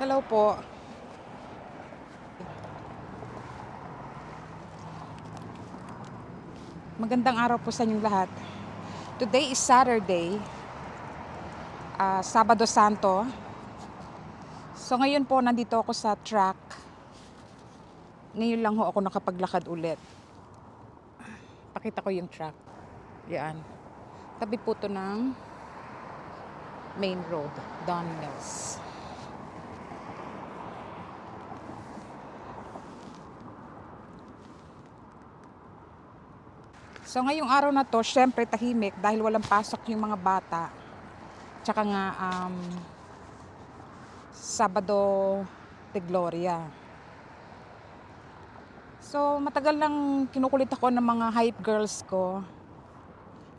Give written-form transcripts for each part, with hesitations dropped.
Hello po. Magandang araw po sa inyong lahat. Today is Saturday, Sabado Santo. So ngayon po nandito ako sa track. Ngayon lang ho ako nakapaglakad ulit. Pakita ko yung track. Yan. Tabi po to ng main road, Don Mills. So ngayong araw na to, syempre tahimik dahil walang pasok yung mga bata. Tsaka nga Sabado de Gloria. So matagal lang kinukulit ako ng mga hype girls ko.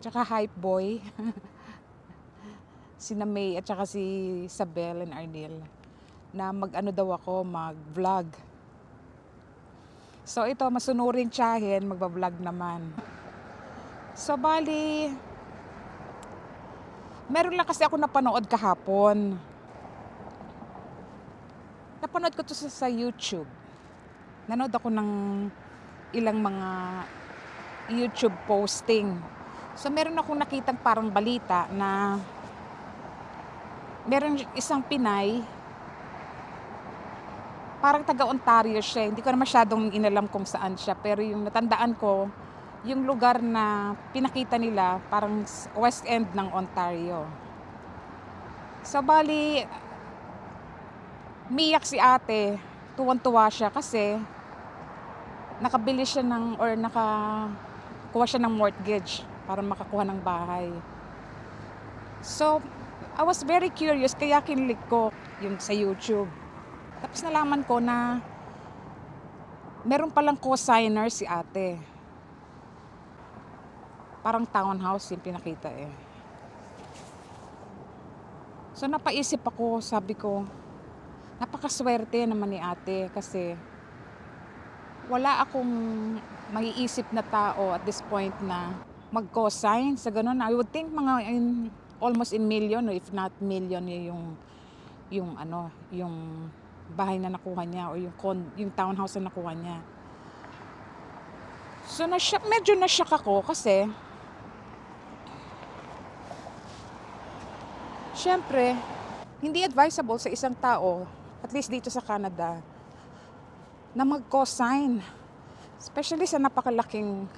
Tsaka hype boy. Sina May at tsaka si Isabel and Arnel na mag-ano daw ako, mag-vlog. So ito, masunuring tiyahin, magba-vlog naman. So bali, meron lang kasi ako napanood kahapon. Napanood ko to sa YouTube. Nanood ako ng ilang mga YouTube posting. So meron akong nakitang parang balita na meron isang Pinay, parang taga-Ontario siya. Hindi ko na masyadong inalam kung saan siya. Pero yung natandaan ko, yung lugar na pinakita nila, parang West End ng Ontario. So bali, miyak si ate. Tuwan-tuwa siya kasi nakabili siya ng, or nakakuha siya ng mortgage para makakuha ng bahay. So, I was very curious kaya kinlik ko yung sa YouTube. Tapos nalaman ko na meron palang co-signer si ate. Parang townhouse yung pinakita eh. So napaisip ako, sabi ko, napakaswerte naman ni ate kasi wala akong maiisip na tao at this point na mag-co-sign sa ganun. I would think mga almost in million or if not million yung bahay na nakuha niya o yung townhouse na nakuha niya. So medyo na-shock ako kasi syempre hindi advisable sa isang tao, at least dito sa Canada, na mag-co-sign. Especially sa napakalaking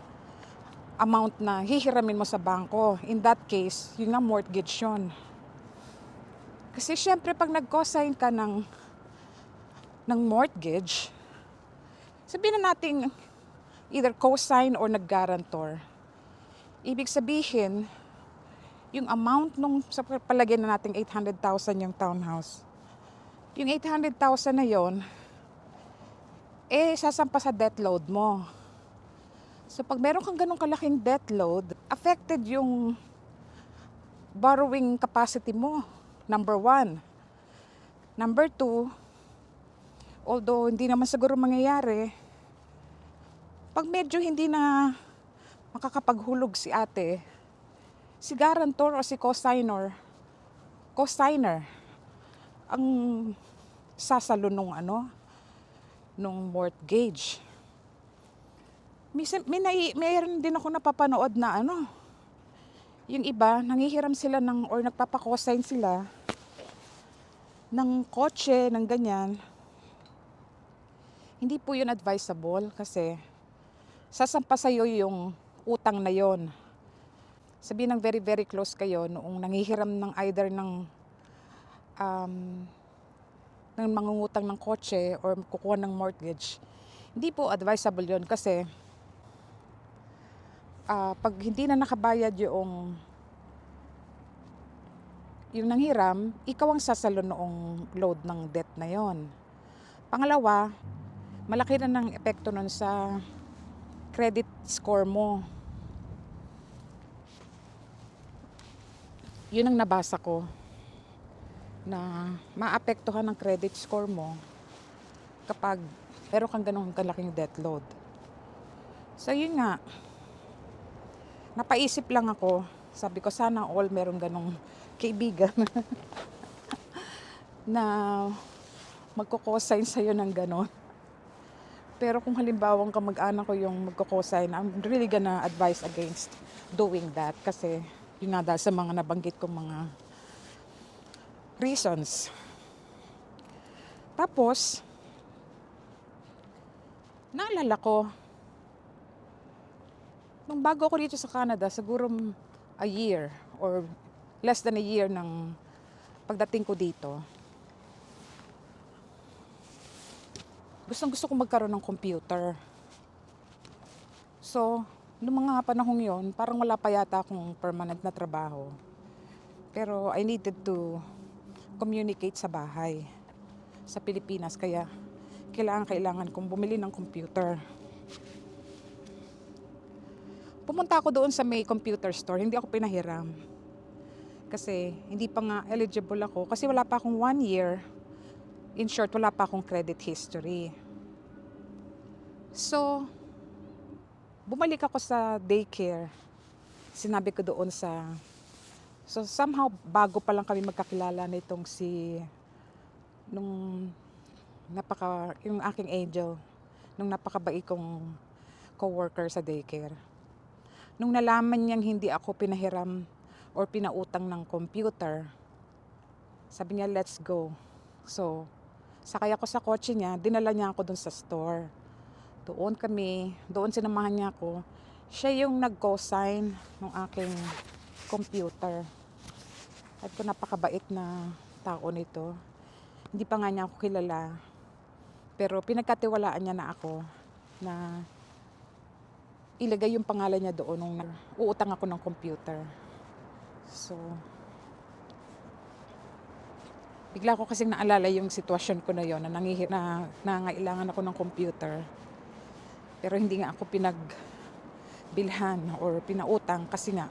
amount na hihiramin mo sa bangko. In that case, yun nga mortgage yun. Kasi syempre pag nag-co-sign ka ng mortgage, sabihin na natin either co-sign or nag-guarantor. Ibig sabihin, yung amount nung sa palagyan na natin 800,000 yung townhouse. Yung 800,000 na yon sasampa sa debt load mo. So pag meron kang ganong kalaking debt load, affected yung borrowing capacity mo. Number one. Number two, although hindi naman siguro mangyayari, pag medyo hindi na makakapaghulog si ate, si guarantor o si co-signer ang sasalo nung mortgage. Mayroon din ako napapanood na yung iba, nanghihiram sila or nagpapa-co-sign sila ng kotse, ng ganyan. Hindi po yun advisable kasi sasampa sa'yo yung utang na yon. Sabihin ng very, very close kayo noong nanghihiram ng either ng mangungutang ng kotse or kukuha ng mortgage. Hindi po advisable yon kasi pag hindi na nakabayad yung nanghiram, ikaw ang sasalo noong load ng debt na yon. Pangalawa, malaki na ng epekto nun sa credit score mo. Yun ang nabasa ko, na maapektuhan ng credit score mo kapag meron kang ganong kalaking debt load. So yun nga, napaisip lang ako, sabi ko sana all meron ganong kaibigan na magko-cosign sa'yo ng gano'n. Pero kung halimbawang kamag-anak ko yung magko-cosign, I'm really gonna advise against doing that. Kasi yun nga dahil sa mga nabanggit kong mga reasons. Tapos, naalala ko, nung bago ako dito sa Canada, siguro a year or less than a year ng pagdating ko dito, gustong gusto ko magkaroon ng computer. So, noong mga panahong yon, parang wala pa yata akong permanent na trabaho. Pero I needed to communicate sa bahay, sa Pilipinas. Kaya kailangan kong bumili ng computer. Pumunta ako doon sa may computer store, hindi ako pinahiram. Kasi hindi pa nga eligible ako. Kasi wala pa akong 1 year. In short, wala pa akong credit history. So, bumalik ako sa daycare. Sinabi ko doon sa... So, somehow, bago pa lang kami magkakilala nitong nung yung aking angel, nung napakabait kong co-worker sa daycare. Nung nalaman niyang hindi ako pinahiram or pinautang ng computer, sabi niya, let's go. So, sakay ako sa kotse niya, dinala niya ako doon sa store. Doon sinamahan niya ako. Siya yung nag-co-sign ng aking computer. At ko napakabait na tao nito. Hindi pa nga niya ako kilala. Pero pinagkatiwalaan niya na ako na ilagay yung pangalan niya doon nung uutang ako ng computer. So, bigla ko kasing naalala yung sitwasyon ko na yon na nangailangan ako ng computer. Pero hindi nga ako pinagbilhan or pinautang kasi nga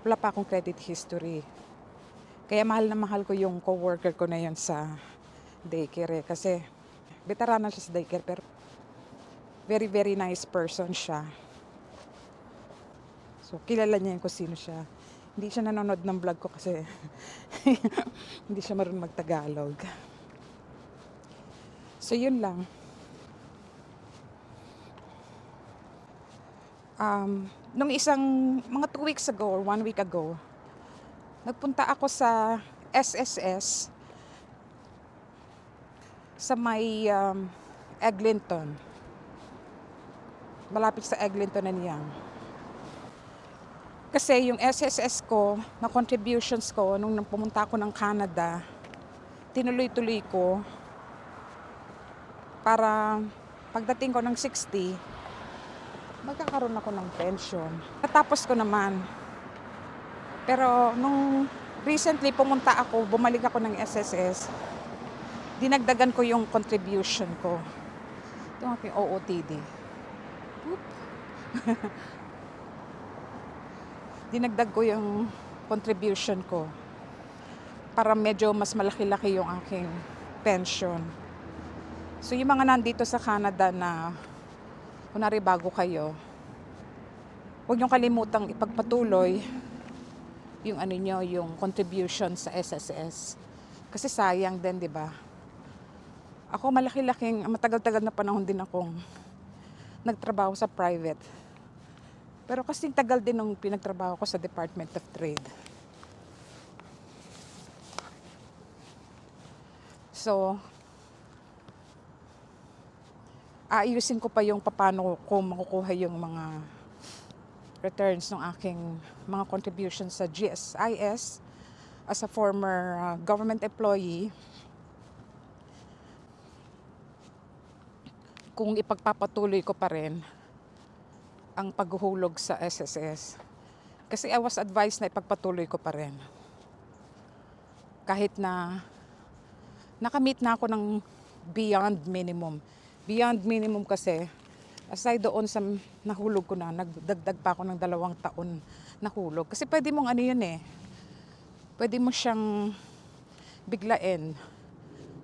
wala pa akong credit history. Kaya mahal na mahal ko yung co-worker ko na yon sa daycare kasi veterana siya sa daycare pero very very nice person siya. So kilala niya kung sino siya. Hindi siya nanonood ng vlog ko kasi hindi siya marunong magtagalog. So yun lang. Nung mga 2 weeks ago or 1 week ago, nagpunta ako sa SSS sa may Eglinton. Malapit sa Eglinton and Yonge. Kasi yung SSS ko, na contributions ko nung pumunta ako ng Canada, tinuloy-tuloy ko para pagdating ko ng 60, magkakaroon ako ng pension. Natapos ko naman. Pero nung recently bumalik ako ng SSS, dinagdagan ko yung contribution ko. Ito ang aking OOTD. Dinagdag ko yung contribution ko para medyo mas malaki-laki yung aking pension. So yung mga nandito sa Canada na kunwari bago kayo, huwag niyong kalimutang ipagpatuloy yung yung contribution sa SSS. Kasi sayang din, di ba? Ako matagal-tagal na panahon din akong nagtrabaho sa private. Pero kasi tagal din nung pinagtrabaho ko sa Department of Trade. So, aayusin ko pa yung paano ko makukuha yung mga returns ng aking mga contributions sa GSIS as a former government employee. Kung ipagpapatuloy ko pa rin ang paghuhulog sa SSS. Kasi I was advised na ipagpatuloy ko pa rin. Kahit na nakamit na ako ng beyond minimum. Beyond minimum kasi, aside doon sa nahulog ko na, nagdagdag pa ako ng 2 taon na hulog. Kasi pwede mong pwede mo siyang biglain.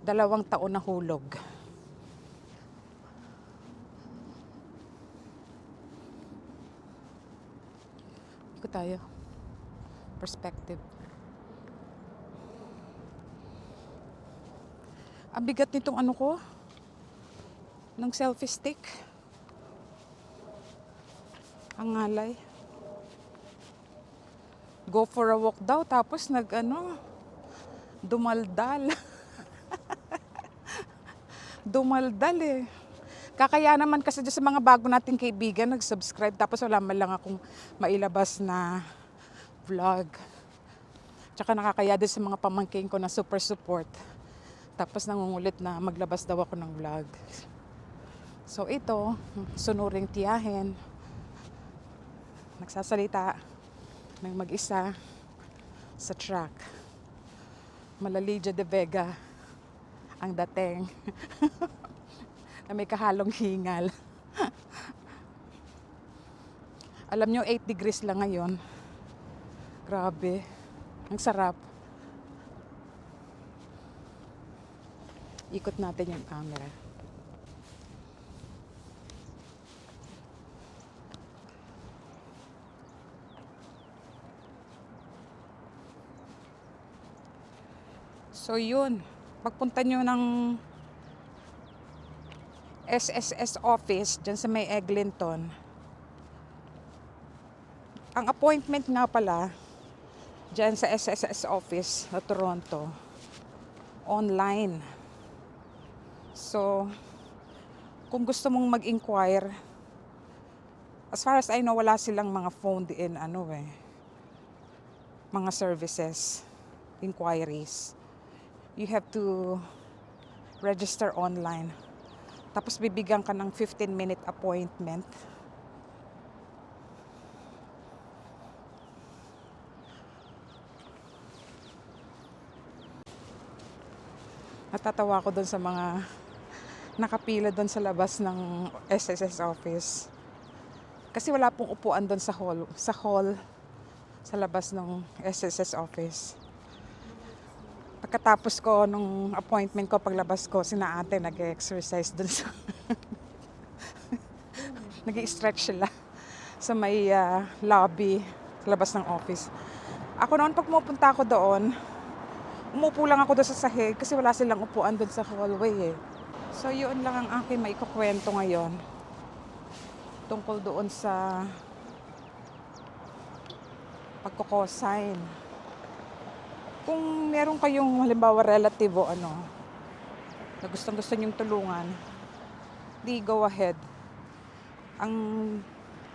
2 taon na hulog. Ito tayo. Perspective. Ang bigat nitong ano ko, ng selfie stick. Ang ngalay. Go for a walk daw, tapos dumaldal. Dumaldal eh. Kakaya naman kasi dyan sa mga bago nating kaibigan, nag-subscribe, tapos wala man lang akong mailabas na vlog. Tsaka nakakaya din sa mga pamangkin ko na super support. Tapos nangungulit na maglabas daw ako ng vlog. So ito, sunuring tiyahin. Nagsasalita ng mag-isa sa truck. Malalidia de Vega ang dating. Na may kahalong hingal. Alam nyo, 8 degrees lang ngayon. Grabe. Ang sarap. Ikot natin yung camera. So yun, pagpunta nyo ng SSS office dyan sa may Eglinton, ang appointment nga pala dyan sa SSS office na Toronto, online. So, kung gusto mong mag-inquire, as far as I know, wala silang mga phoned in mga services, inquiries. You have to register online. Tapos bibigyan ka ng 15-minute appointment. Natatawa ko doon sa mga nakapila doon sa labas ng SSS office. Kasi wala pong upuan doon sa labas ng SSS office. Pagkatapos ko nung appointment ko, paglabas ko, sina ate nag-exercise doon sa nag-i-stretch sila sa may lobby sa labas ng office. Ako noon, pag pumunta ako doon, umupo lang ako doon sa sahig kasi wala silang upuan doon sa hallway eh. So yun lang ang aking maikukwento ngayon tungkol doon sa pagko-cosign. Kung meron kayong halimbawa relative o na gustong-gusto niyong tulungan, di go ahead. Ang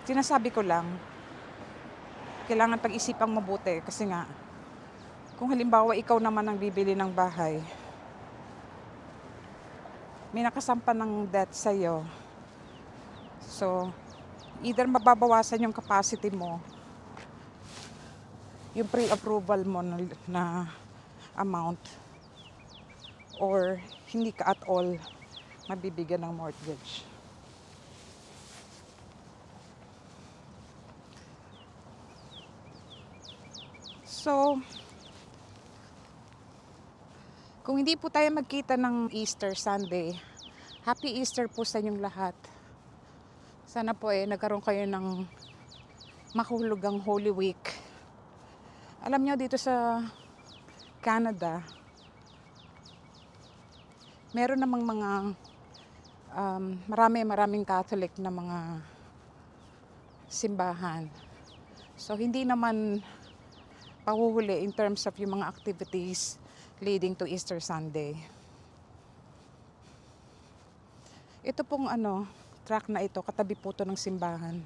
sinasabi ko lang, kailangan pag-isipang mabuti kasi nga, kung halimbawa ikaw naman ang bibili ng bahay, may nakasampa ng debt sa'yo. So, either mababawasan yung capacity mo, yung pre-approval mo na amount, or hindi ka at all mabibigyan ng mortgage. So, kung hindi po tayo magkita ng Easter Sunday, Happy Easter po sa inyong lahat. Sana po nagkaroon kayo ng mahulugang Holy Week. Alam nyo, dito sa Canada, meron namang mga maraming Catholic na mga simbahan. So, hindi naman pahuhuli in terms of yung mga activities leading to Easter Sunday. Ito pong track na ito, katabi po ito ng simbahan.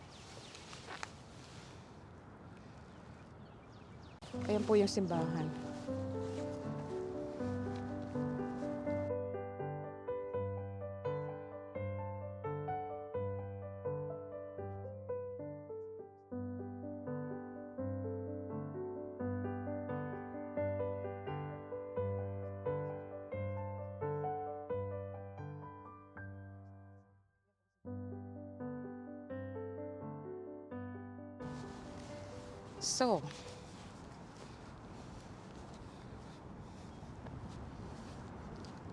Ayan po yung simbahan. So,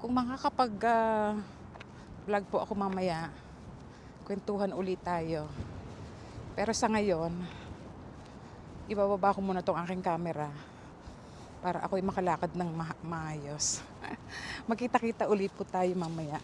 kung makakapag-vlog po ako mamaya, kwentuhan ulit tayo. Pero sa ngayon, ibababa ko muna tong aking camera para ako'y makalakad ng maayos. Magkita-kita ulit po tayo mamaya.